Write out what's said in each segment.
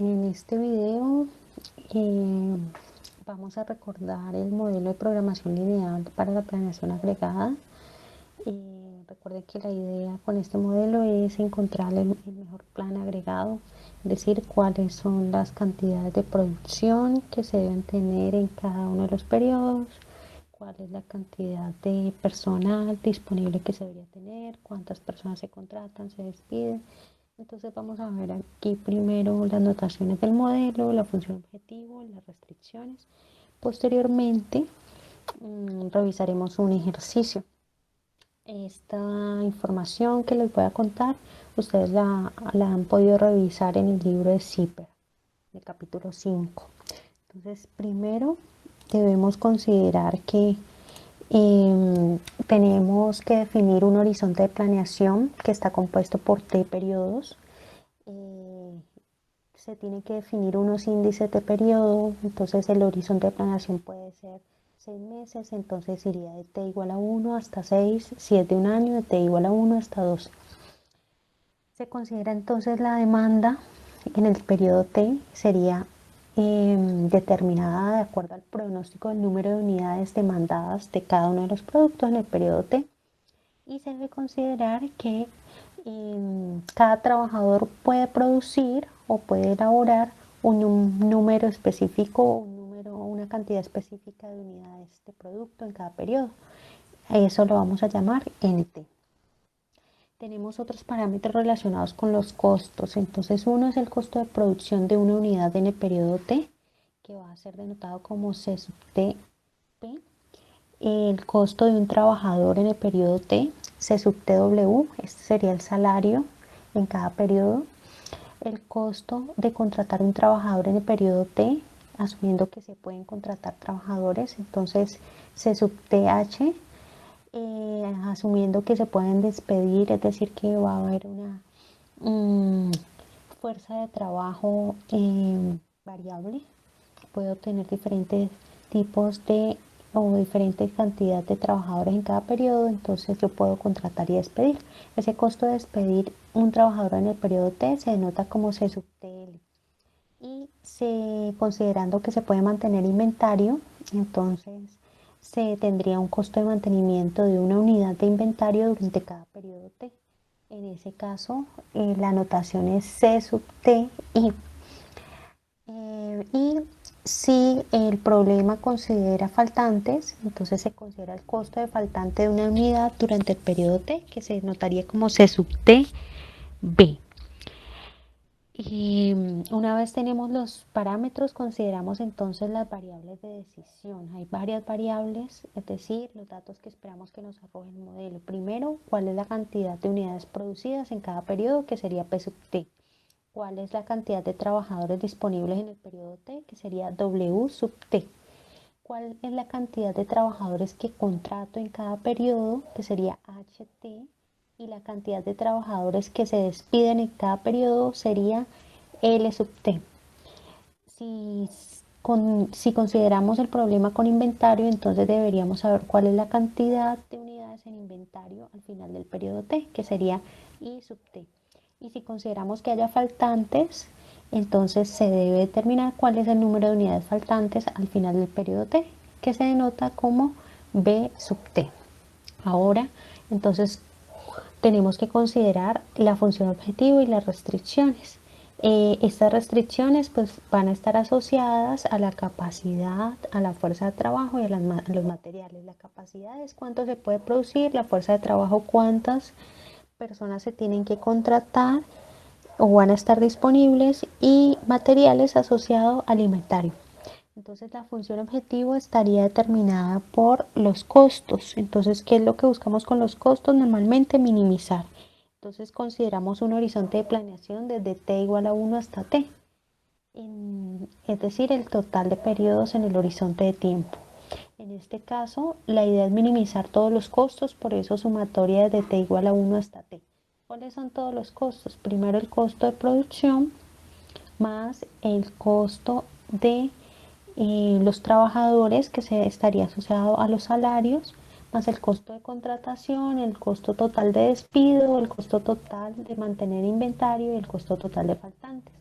En este video eh, vamos a recordar el modelo de programación lineal para la planeación agregada. Recuerden que la idea con este modelo es encontrar el mejor plan agregado, es decir, cuáles son las cantidades de producción que se deben tener en cada uno de los periodos, cuál es la cantidad de personal disponible que se debería tener, cuántas personas se contratan, se despiden. Entonces vamos a ver aquí primero las notaciones del modelo, la función objetivo, las restricciones. Posteriormente revisaremos un ejercicio. Esta información que les voy a contar, ustedes la han podido revisar en el libro de Zipper, del capítulo 5. Entonces primero debemos considerar que tenemos que definir un horizonte de planeación que está compuesto por T periodos. Se tiene que definir unos índices de periodo, entonces el horizonte de planeación puede ser 6 meses, entonces iría de T igual a 1 hasta 6, si es de un año, de T igual a 1 hasta 2. Se considera entonces la demanda en el periodo T sería determinada de acuerdo al pronóstico del número de unidades demandadas de cada uno de los productos en el periodo T. Y se debe considerar que cada trabajador puede producir o puede elaborar un número específico, una cantidad específica de unidades de producto en cada periodo. Eso lo vamos a llamar NT. Tenemos otros parámetros relacionados con los costos. Entonces, uno es el costo de producción de una unidad en el periodo T, que va a ser denotado como C sub T P. El costo de un trabajador en el periodo T, C sub TW, este sería el salario en cada periodo. El costo de contratar un trabajador en el periodo T, asumiendo que se pueden contratar trabajadores, entonces C sub TH, asumiendo que se pueden despedir, es decir, que va a haber una fuerza de trabajo variable. Puedo tener diferentes tipos de o diferentes cantidades de trabajadores en cada periodo, entonces yo puedo contratar y despedir. Ese costo de despedir un trabajador en el periodo T se denota como C sub TL. Y considerando que se puede mantener inventario, entonces se tendría un costo de mantenimiento de una unidad de inventario durante cada periodo T. En ese caso, la anotación es C sub T y si el problema considera faltantes, entonces se considera el costo de faltante de una unidad durante el periodo T, que se notaría como C sub T B. Y una vez tenemos los parámetros, consideramos entonces las variables de decisión. Hay varias variables, es decir, los datos que esperamos que nos arroje el modelo. Primero, cuál es la cantidad de unidades producidas en cada periodo, que sería P sub T. ¿Cuál es la cantidad de trabajadores disponibles en el periodo T, que sería W sub T? ¿Cuál es la cantidad de trabajadores que contrato en cada periodo, que sería HT? Y la cantidad de trabajadores que se despiden en cada periodo sería L sub T. Si consideramos el problema con inventario, entonces deberíamos saber cuál es la cantidad de unidades en inventario al final del periodo T, que sería I sub T. Y si consideramos que haya faltantes, entonces se debe determinar cuál es el número de unidades faltantes al final del periodo T, que se denota como B sub T. Ahora, entonces, tenemos que considerar la función objetivo y las restricciones. Estas restricciones pues, van a estar asociadas a la capacidad, a la fuerza de trabajo y a los materiales. La capacidad es cuánto se puede producir, la fuerza de trabajo cuántas personas se tienen que contratar o van a estar disponibles y materiales asociados al inventario. Entonces la función objetivo estaría determinada por los costos. Entonces, ¿qué es lo que buscamos con los costos? Normalmente minimizar. Entonces consideramos un horizonte de planeación desde T igual a 1 hasta T. Es decir, el total de periodos en el horizonte de tiempo. En este caso, la idea es minimizar todos los costos, por eso sumatoria desde T igual a 1 hasta T. ¿Cuáles son todos los costos? Primero el costo de producción más el costo de los trabajadores, que se estaría asociado a los salarios, más el costo de contratación, el costo total de despido, el costo total de mantener inventario y el costo total de faltantes.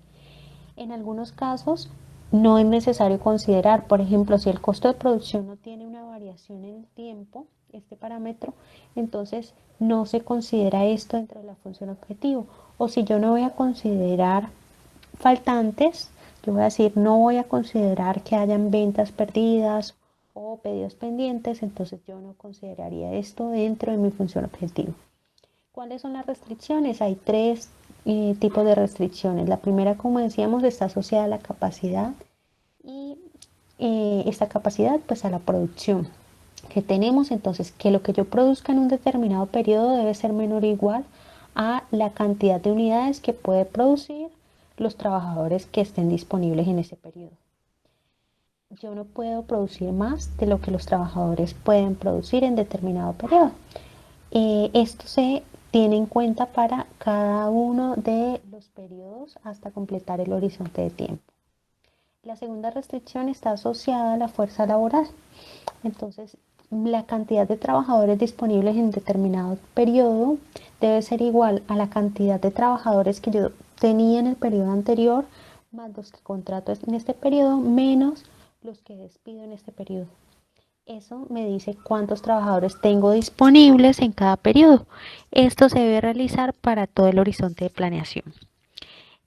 En algunos casos no es necesario considerar, por ejemplo, si el costo de producción no tiene una variación en el tiempo, este parámetro, entonces no se considera esto dentro de la función objetivo. O si yo no voy a considerar faltantes, yo voy a decir no voy a considerar que hayan ventas perdidas o pedidos pendientes, entonces yo no consideraría esto dentro de mi función objetivo. ¿Cuáles son las restricciones? Hay tres tipos de restricciones. La primera, como decíamos, está asociada a la capacidad y esta capacidad pues a la producción que tenemos. Entonces, que lo que yo produzca en un determinado periodo debe ser menor o igual a la cantidad de unidades que puede producir los trabajadores que estén disponibles en ese periodo. Yo no puedo producir más de lo que los trabajadores pueden producir en determinado periodo. Esto se tiene en cuenta para cada uno de los periodos hasta completar el horizonte de tiempo. La segunda restricción está asociada a la fuerza laboral. Entonces, la cantidad de trabajadores disponibles en determinado periodo debe ser igual a la cantidad de trabajadores que yo tenía en el periodo anterior, más los que contrato en este periodo, menos los que despido en este periodo. Eso me dice cuántos trabajadores tengo disponibles en cada periodo. Esto se debe realizar para todo el horizonte de planeación.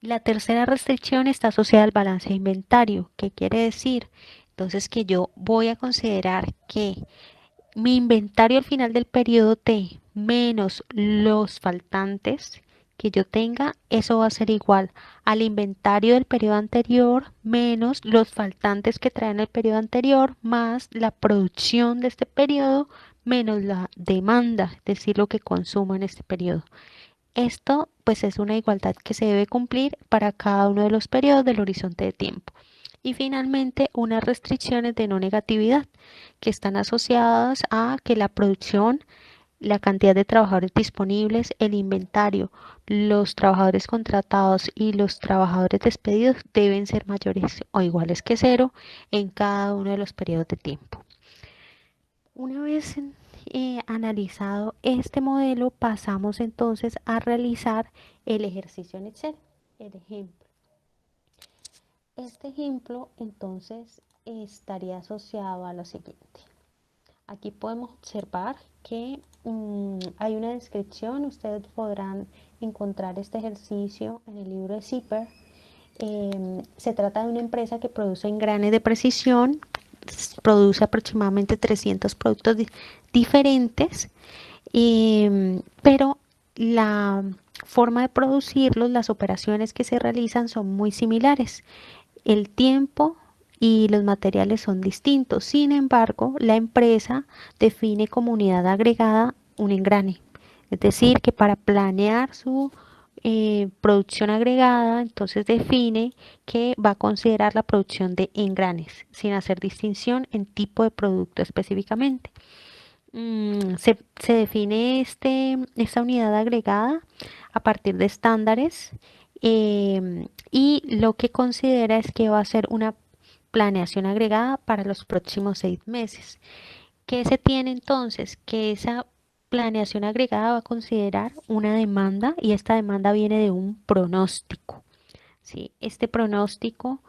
La tercera restricción está asociada al balance de inventario. ¿Qué quiere decir? Entonces que yo voy a considerar que mi inventario al final del periodo T menos los faltantes que yo tenga, eso va a ser igual al inventario del periodo anterior menos los faltantes que traen el periodo anterior más la producción de este periodo menos la demanda, es decir, lo que consumo en este periodo. Esto pues es una igualdad que se debe cumplir para cada uno de los periodos del horizonte de tiempo. Y finalmente, unas restricciones de no negatividad que están asociadas a que la producción, la cantidad de trabajadores disponibles, el inventario, los trabajadores contratados y los trabajadores despedidos deben ser mayores o iguales que cero en cada uno de los periodos de tiempo. Una vez analizado este modelo, pasamos entonces a realizar el ejercicio en Excel, el ejemplo. Este ejemplo entonces estaría asociado a lo siguiente. Aquí podemos observar que hay una descripción. Ustedes podrán encontrar este ejercicio en el libro de Zipper. Se trata de una empresa que produce engranes de precisión, produce aproximadamente 300 productos diferentes, pero la forma de producirlos, las operaciones que se realizan son muy similares. El tiempo y los materiales son distintos. Sin embargo, la empresa define como unidad agregada un engrane. Es decir, que para planear su producción agregada, entonces define que va a considerar la producción de engranes, sin hacer distinción en tipo de producto específicamente. Se define esta unidad agregada a partir de estándares y lo que considera es que va a ser una planeación agregada para los próximos 6 meses. ¿Qué se tiene entonces? Que esa planeación agregada va a considerar una demanda y esta demanda viene de un pronóstico. ¿Sí? Este pronóstico,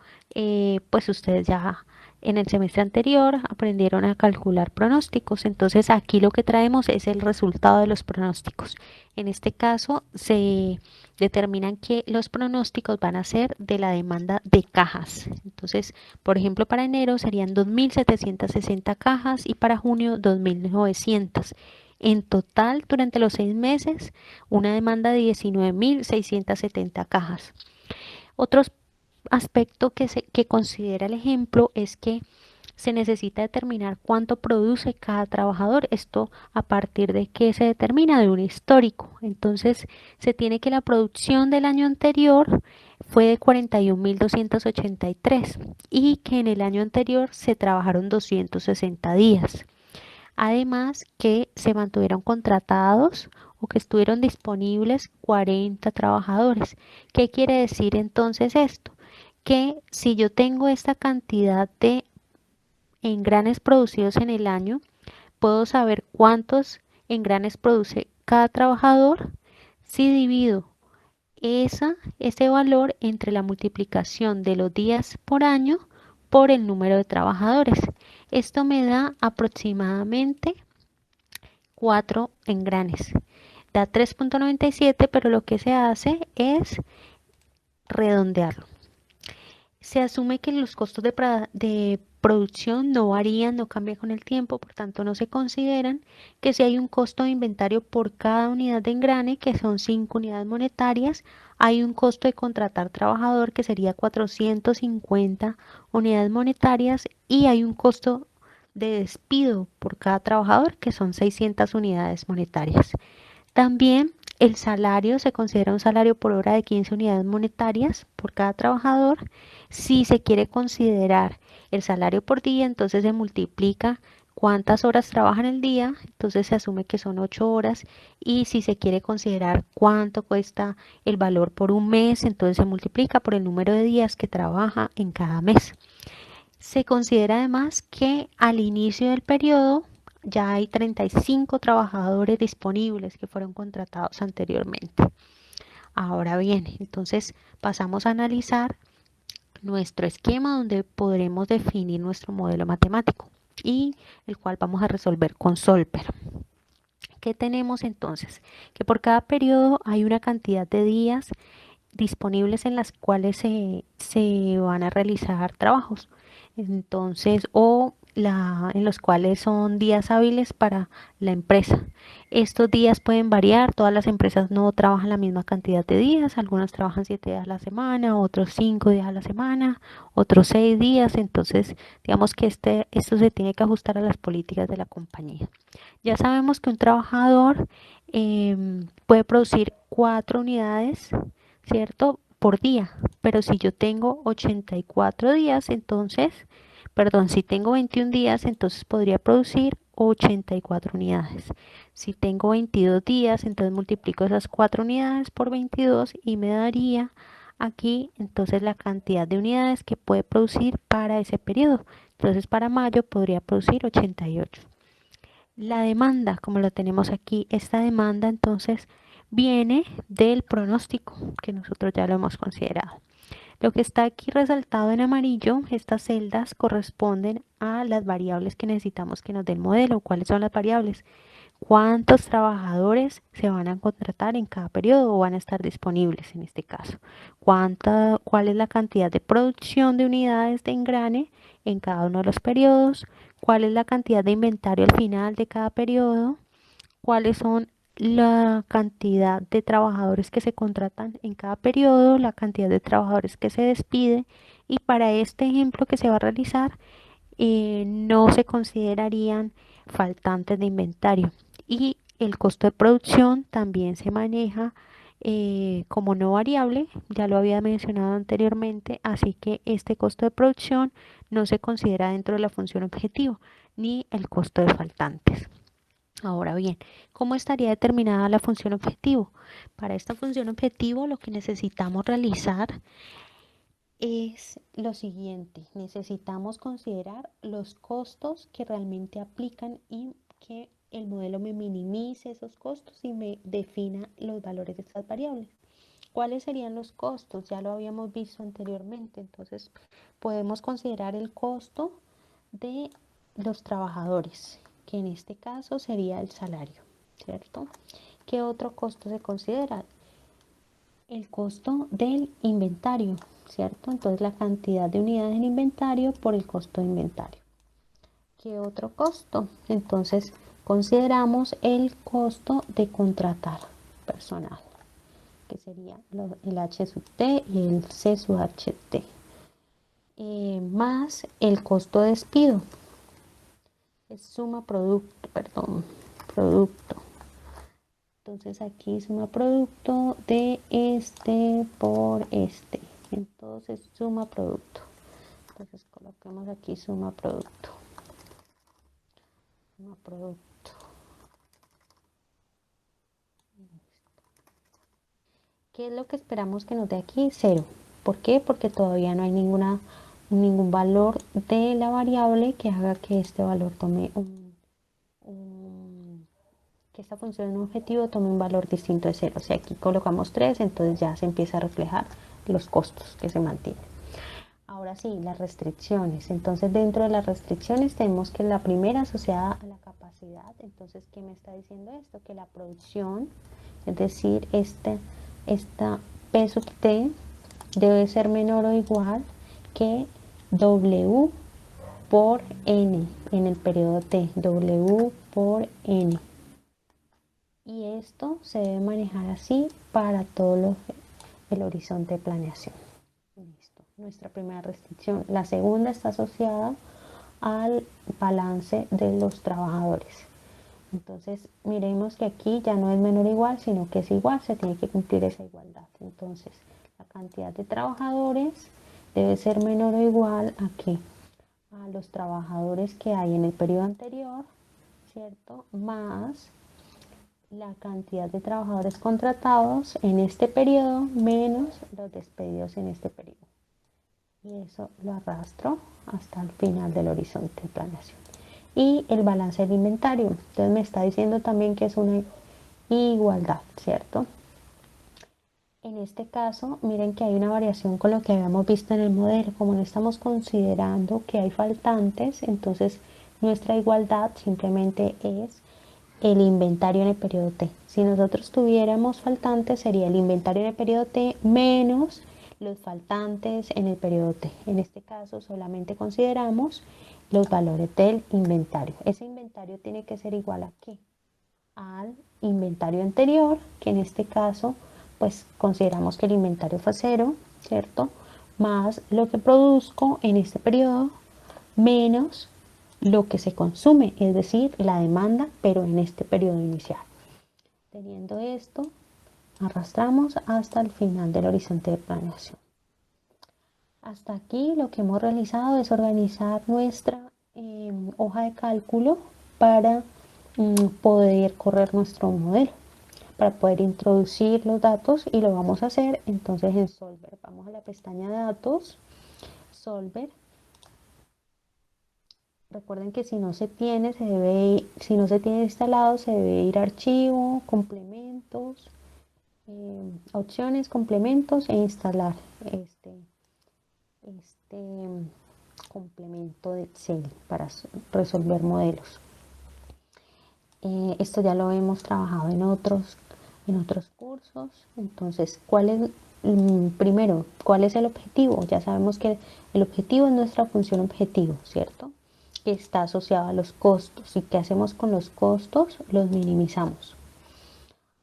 pues ustedes ya en el semestre anterior aprendieron a calcular pronósticos, entonces aquí lo que traemos es el resultado de los pronósticos. En este caso se determinan que los pronósticos van a ser de la demanda de cajas. Entonces, por ejemplo, para enero serían 2.760 cajas y para junio 2.900. En total, durante los 6 meses, una demanda de 19.670 cajas. Otro aspecto que considera el ejemplo es que se necesita determinar cuánto produce cada trabajador. Esto a partir de que se determina de un histórico. Entonces se tiene que la producción del año anterior fue de 41.283 y que en el año anterior se trabajaron 260 días. Además que se mantuvieron contratados o que estuvieron disponibles 40 trabajadores. ¿Qué quiere decir entonces esto? Que si yo tengo esta cantidad de engranes producidos en el año, puedo saber cuántos engranes produce cada trabajador si divido ese valor entre la multiplicación de los días por año por el número de trabajadores. Esto me da aproximadamente 4 engranes. Da 3.97, pero lo que se hace es redondearlo. Se asume que los costos de producción no varían, no cambian con el tiempo, por tanto no se consideran que si hay un costo de inventario por cada unidad de engrane, que son 5 unidades monetarias, hay un costo de contratar trabajador que sería 450 unidades monetarias y hay un costo de despido por cada trabajador que son 600 unidades monetarias. También el salario se considera un salario por hora de 15 unidades monetarias por cada trabajador. Si se quiere considerar el salario por día, entonces se multiplica cuántas horas trabaja en el día, entonces se asume que son 8 horas. Y si se quiere considerar cuánto cuesta el valor por un mes, entonces se multiplica por el número de días que trabaja en cada mes. Se considera además que al inicio del periodo ya hay 35 trabajadores disponibles que fueron contratados anteriormente. Ahora bien, entonces pasamos a analizar nuestro esquema donde podremos definir nuestro modelo matemático y el cual vamos a resolver con Solver. ¿Qué tenemos entonces? Que por cada periodo hay una cantidad de días disponibles en las cuales se van a realizar trabajos. Entonces, en los cuales son días hábiles para la empresa. Estos días pueden variar, todas las empresas no trabajan la misma cantidad de días, algunos trabajan 7 días a la semana, otros 5 días a la semana, otros 6 días, entonces digamos que esto se tiene que ajustar a las políticas de la compañía. Ya sabemos que un trabajador puede producir 4 unidades, ¿cierto? Por día, pero si yo tengo 84 días, entonces, perdón, si tengo 21 días, entonces podría producir 84 unidades. Si tengo 22 días, entonces multiplico esas 4 unidades por 22 y me daría aquí entonces la cantidad de unidades que puede producir para ese periodo. Entonces para mayo podría producir 88. La demanda, como la tenemos aquí, esta demanda entonces viene del pronóstico, que nosotros ya lo hemos considerado. Lo que está aquí resaltado en amarillo, estas celdas corresponden a las variables que necesitamos que nos dé el modelo. ¿Cuáles son las variables? ¿Cuántos trabajadores se van a contratar en cada periodo o van a estar disponibles en este caso? ¿Cuál es la cantidad de producción de unidades de engrane en cada uno de los periodos? ¿Cuál es la cantidad de inventario al final de cada periodo? ¿Cuáles son la cantidad de trabajadores que se contratan en cada periodo, la cantidad de trabajadores que se despide? Y para este ejemplo que se va a realizar, no se considerarían faltantes de inventario. Y el costo de producción también se maneja como no variable, ya lo había mencionado anteriormente, así que este costo de producción no se considera dentro de la función objetivo, ni el costo de faltantes. Ahora bien, ¿cómo estaría determinada la función objetivo? Para esta función objetivo lo que necesitamos realizar es lo siguiente. Necesitamos considerar los costos que realmente aplican y que el modelo me minimice esos costos y me defina los valores de estas variables. ¿Cuáles serían los costos? Ya lo habíamos visto anteriormente. Entonces, podemos considerar el costo de los trabajadores, que en este caso sería el salario, ¿cierto? ¿Qué otro costo se considera? El costo del inventario, ¿cierto? Entonces la cantidad de unidades en inventario por el costo de inventario. ¿Qué otro costo? Entonces consideramos el costo de contratar personal, que sería el H sub T y el C sub HT, más el costo de despido, es suma producto, perdón, producto. Entonces aquí suma producto de este por este. Entonces suma producto. Entonces coloquemos aquí suma producto. Suma producto. ¿Qué es lo que esperamos que nos dé aquí? 0. ¿Por qué? Porque todavía no hay ningún valor de la variable que haga que este valor tome un que esta función en un objetivo tome un valor distinto de 0. Si aquí colocamos 3, entonces ya se empieza a reflejar los costos que se mantienen. Ahora sí, las restricciones. Entonces, dentro de las restricciones tenemos que la primera asociada a la capacidad. Entonces, ¿qué me está diciendo esto? Que la producción, es decir, esta P sub T debe ser menor o igual que W por N en el periodo T. W por N. Y esto se debe manejar así para todo el horizonte de planeación. Listo. Nuestra primera restricción. La segunda está asociada al balance de los trabajadores. Entonces, miremos que aquí ya no es menor o igual, sino que es igual, se tiene que cumplir esa igualdad. Entonces, la cantidad de trabajadores debe ser menor o igual a ¿qué? A los trabajadores que hay en el periodo anterior, ¿cierto? Más la cantidad de trabajadores contratados en este periodo menos los despedidos en este periodo. Y eso lo arrastro hasta el final del horizonte de planeación. Y el balance del inventario. Entonces me está diciendo también que es una igualdad, ¿cierto? En este caso, miren que hay una variación con lo que habíamos visto en el modelo. Como no estamos considerando que hay faltantes, entonces nuestra igualdad simplemente es el inventario en el periodo T. Si nosotros tuviéramos faltantes, sería el inventario en el periodo T menos los faltantes en el periodo T. En este caso, solamente consideramos los valores del inventario. Ese inventario tiene que ser igual a ¿qué? Al inventario anterior, que en este caso, pues consideramos que el inventario fue 0, ¿cierto? Más lo que produzco en este periodo, menos lo que se consume, es decir, la demanda, pero en este periodo inicial. Teniendo esto, arrastramos hasta el final del horizonte de planeación. Hasta aquí lo que hemos realizado es organizar nuestra hoja de cálculo para poder correr nuestro modelo, para poder introducir los datos, y lo vamos a hacer entonces en Solver. Vamos a la pestaña de datos, Solver. Recuerden que si no se tiene, si no se tiene instalado, se debe ir a archivo, complementos, opciones, complementos e instalar este complemento de Excel para resolver modelos. Esto ya lo hemos trabajado en otros cursos. Entonces, primero, ¿cuál es el objetivo? Ya sabemos que el objetivo es nuestra función objetivo, ¿cierto? Que está asociado a los costos. ¿Y qué hacemos con los costos? Los minimizamos.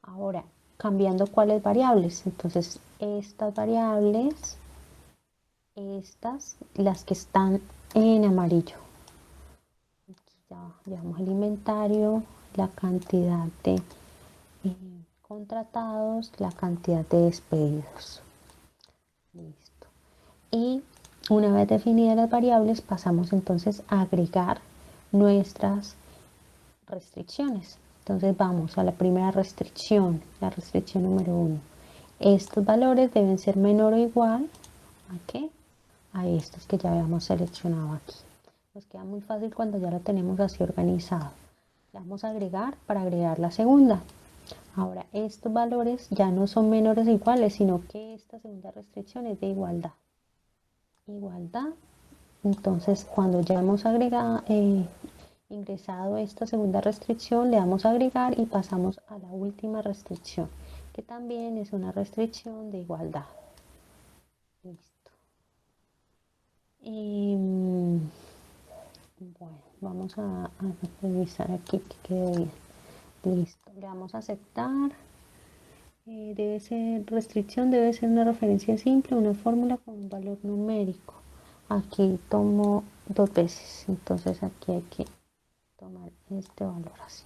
Ahora, cambiando cuáles variables. Entonces, estas variables, las que están en amarillo. Aquí ya llevamos el inventario, la cantidad de contratados, la cantidad de despedidos. Listo. Y una vez definidas las variables, pasamos entonces a agregar nuestras restricciones. Entonces vamos a la primera restricción, la restricción número 1. Estos valores deben ser menor o igual a ¿qué? A estos que ya habíamos seleccionado aquí. Nos queda muy fácil cuando ya lo tenemos así organizado. Le vamos a agregar para agregar la segunda. Ahora, estos valores ya no son menores o iguales, sino que esta segunda restricción es de igualdad. Igualdad. Entonces, cuando ya hemos agregado, ingresado esta segunda restricción, le damos a agregar y pasamos a la última restricción, que también es una restricción de igualdad. Listo. Y, bueno, vamos a revisar aquí que quede bien. Listo, le damos a aceptar. Restricción debe ser una referencia simple, una fórmula con un valor numérico. Aquí tomo 2 veces, entonces aquí hay que tomar este valor así.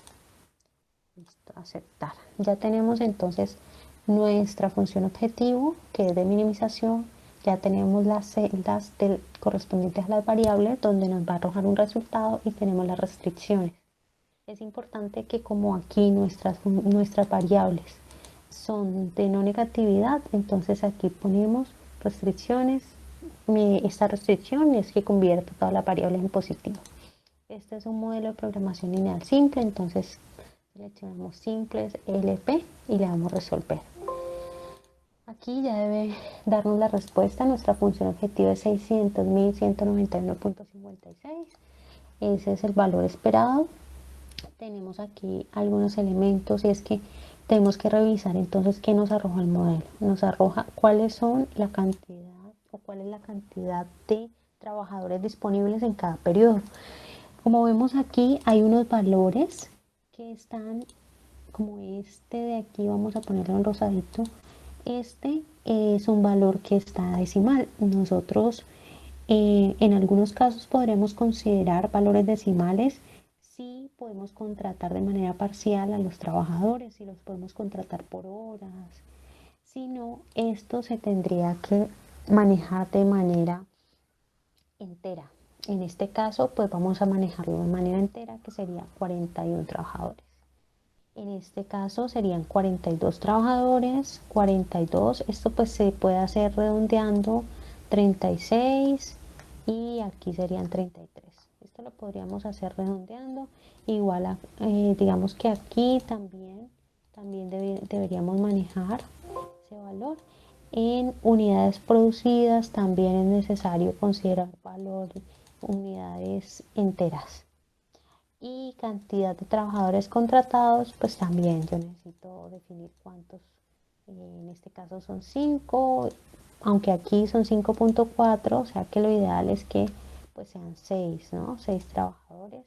Listo, aceptar. Ya tenemos entonces nuestra función objetivo, que es de minimización. Ya tenemos las celdas correspondientes a las variables, donde nos va a arrojar un resultado, y tenemos las restricciones. Es importante que, como aquí nuestras variables son de no negatividad, entonces aquí ponemos restricciones. Esta restricción es que convierta todas las variables en positivo. Este es un modelo de programación lineal simple, entonces Seleccionamos simples, LP y le damos resolver. Aquí ya debe darnos la respuesta. Nuestra función objetivo es 600.191.56. Ese es el valor esperado. Tenemos aquí algunos elementos y es que tenemos que revisar entonces qué nos arroja el modelo. Nos arroja cuáles son la cantidad o cuál es la cantidad de trabajadores disponibles en cada periodo. Como vemos aquí hay unos valores que están como este de aquí, vamos a ponerlo en rosadito. Este es un valor que está decimal. Nosotros en algunos casos podremos considerar valores decimales si podemos contratar de manera parcial a los trabajadores, si los podemos contratar por horas. Si no, esto se tendría que manejar de manera entera. En este caso, pues vamos a manejarlo de manera entera, que sería 41 trabajadores. En este caso serían 42 trabajadores, 42, esto pues se puede hacer redondeando 36 y aquí serían 33. Esto lo podríamos hacer redondeando, igual a, digamos que aquí también deberíamos manejar ese valor. En unidades producidas también es necesario considerar valor unidades enteras. Y cantidad de trabajadores contratados, pues también yo necesito definir cuántos, en este caso son 5, aunque aquí son 5.4, o sea que lo ideal es que pues sean 6, ¿no? 6 trabajadores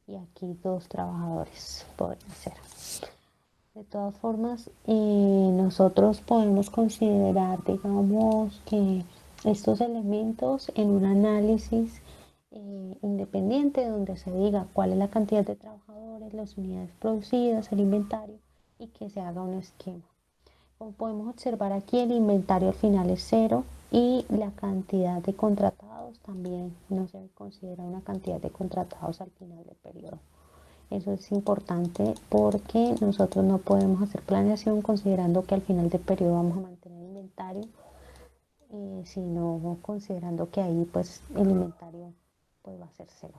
y aquí 2 trabajadores podría ser. De todas formas, nosotros podemos considerar, digamos, que estos elementos en un análisis independiente donde se diga cuál es la cantidad de trabajadores, las unidades producidas, el inventario y que se haga un esquema. Como podemos observar aquí, el inventario al final es 0 y la cantidad de contratados también no se considera una cantidad de contratados al final del periodo. Eso es importante porque nosotros no podemos hacer planeación considerando que al final del periodo vamos a mantener inventario, sino considerando que ahí pues el inventario pues va a ser 0.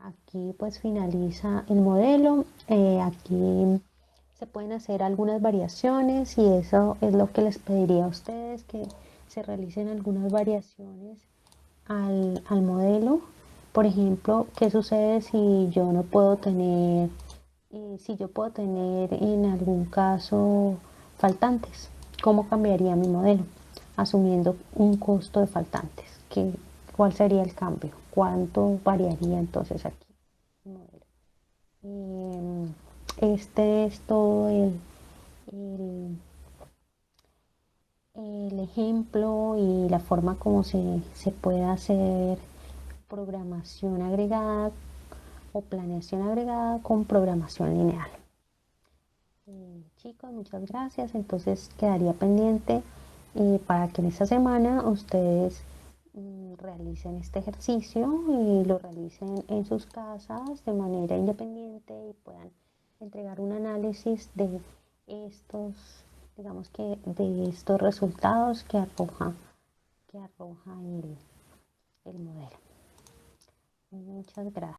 Aquí pues finaliza el modelo. Aquí se pueden hacer algunas variaciones y eso es lo que les pediría a ustedes, que se realicen algunas variaciones al modelo. Por ejemplo, ¿qué sucede si yo no puedo tener, si yo puedo tener en algún caso faltantes? ¿Cómo cambiaría mi modelo? Asumiendo un costo de faltantes. ¿Cuál sería el cambio? ¿Cuánto variaría entonces aquí el modelo? Este es todo el, el ejemplo y la forma como se puede hacer programación agregada o planeación agregada con programación lineal. Chicos, muchas gracias. Entonces quedaría pendiente para que en esta semana ustedes realicen este ejercicio y lo realicen en sus casas de manera independiente y puedan entregar un análisis de estos, digamos que de estos resultados que arroja el modelo. Muchas gracias.